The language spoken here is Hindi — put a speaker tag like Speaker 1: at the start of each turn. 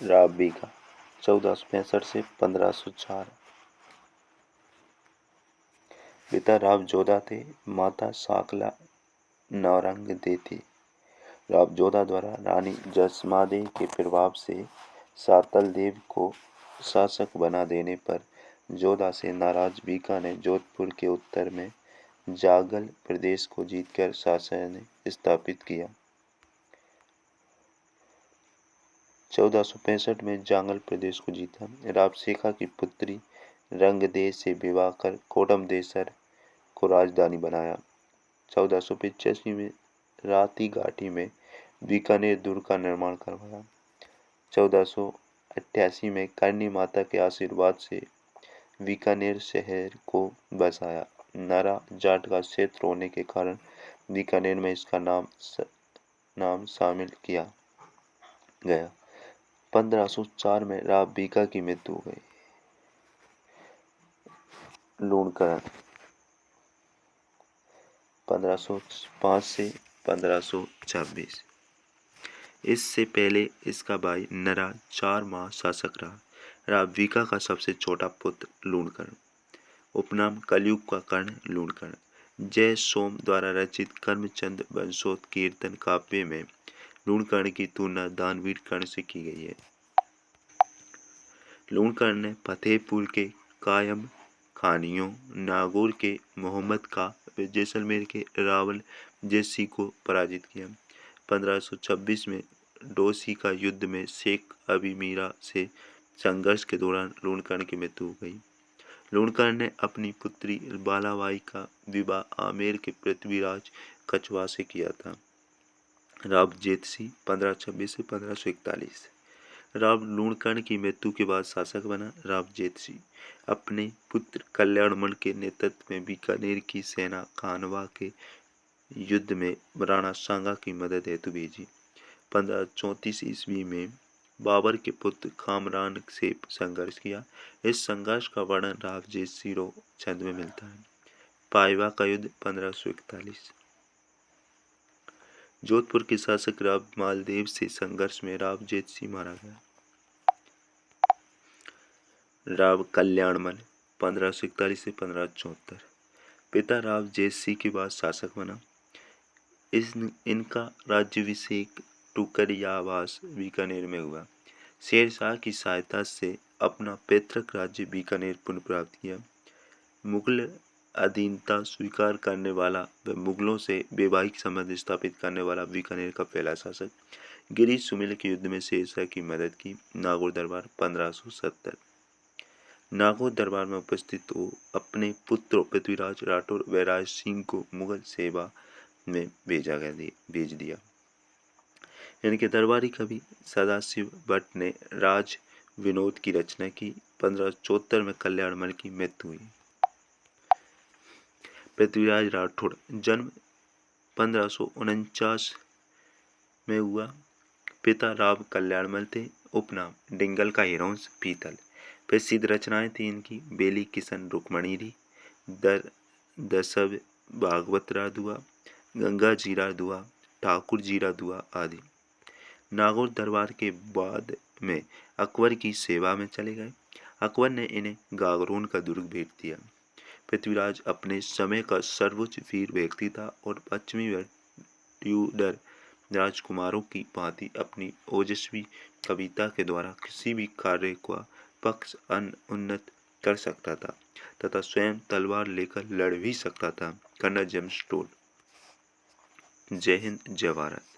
Speaker 1: राव बीघा 1465 से 1504। पिता राव जोधा थे, माता साकला नौरंगदे थी। राव जोधा द्वारा रानी जसमादे के प्रभाव से सातल देव को शासक बना देने पर जोधा से नाराज बीका ने जोधपुर के उत्तर में जागल प्रदेश को जीतकर शासन स्थापित किया। 1465 में जांगल प्रदेश को जीता। राव शेखा की पुत्री रंगदेव से विवाह कर कोडमदेसर को राजधानी बनाया। 1485 में राती घाटी में बीकानेर दुर्ग का निर्माण करवाया। 1488 में करनी माता के आशीर्वाद से बीकानेर शहर को बसाया। नरा जाट का क्षेत्र होने के कारण बीकानेर में इसका नाम शामिल किया गया। 1504 में राव बीका की मृत्यु हो गई। लूणकरण 1505 से 1526। इससे पहले इसका भाई नरा 4 माह शासक रहा। राव बीका का सबसे छोटा पुत्र लूणकरण, उपनाम कलयुग का कर्ण लूणकर्ण, जय सोम द्वारा रचित कर्मचंद वंशोत्कीर्तन काव्य में लूणकर्ण की तुलना दानवीर कर्ण से की गई है। लूणकर्ण ने फतेहपुर के कायम खानियों, नागौर के मोहम्मद का, जैसलमेर के रावल जैसी को पराजित किया। 1526 में डोसी का युद्ध में शेख अबी मीरा से संघर्ष के दौरान लूणकर्ण की मृत्यु हो गई। लूणकर्ण ने अपनी पुत्री बालाबाई का विवाह आमेर के पृथ्वीराज कछवाहा से किया था। राव जेतसी 1526 से 1541। राव लूणकर्ण की मृत्यु के बाद शासक बना राव जेतसी अपने पुत्र कल्याणमल के नेतृत्व में बीकानेर की सेना खानवा के युद्ध में राणा सांगा की मदद हेतु भेजी। 1534 ईस्वी में बाबर के पुत्र खामरान से संघर्ष किया। इस संघर्ष का वर्णन राव जेतसिरो छंद में मिलता है। पाइवा का युद्ध 1541। जोधपुर के शासक राव मालदेव से संघर्ष में राव जेतसी मारा गया। राव कल्याणमल 1541 से 1574। पिता राव जेतसी के बाद शासक बना। इनका राज्याभिषेक टुकरियावास बीकानेर में हुआ। शेरशाह की सहायता से अपना पैतृक राज्य बीकानेर पुनः प्राप्त किया। मुगल अधीनता स्वीकार करने वाला व मुगलों से वैवाहिक संबंध स्थापित करने वाला बीकानेर का पहला शासक। गिरी सुमेल के युद्ध में शेरशाह की मदद की। नागौर दरबार 1570। नागौर दरबार में उपस्थित हो अपने पुत्र पृथ्वीराज राठौर व राज सिंह को मुगल सेवा में भेज दिया। इनके दरबारी कवि सदाशिव भट्ट ने राज विनोद की रचना की। 1574 में कल्याणमल की मृत्यु हुई। पृथ्वीराज राठौड़ जन्म 1549 में हुआ। पिता राव कल्याणमल थे, उपनाम डिंगल का हिरोंस पीतल। प्रसिद्ध रचनाएं थी इनकी बेली किशन रुक्मणी, दसव भागवतरा दुआ, गंगा जीरा दुआ, ठाकुर जीरा दुआ आदि। नागौर दरबार के बाद में अकबर की सेवा में चले गए। अकबर ने इन्हें गागरोन का दुर्ग भेज दिया। पृथ्वीराज अपने समय का सर्वोच्च वीर व्यक्ति था और पश्चिमी ट्यूडर राजकुमारों की भांति अपनी ओजस्वी कविता के द्वारा किसी भी कार्य का पक्ष उन्नत कर सकता था तथा स्वयं तलवार लेकर लड़ भी सकता था। Kannada James toll. जय हिंद, जय भारत।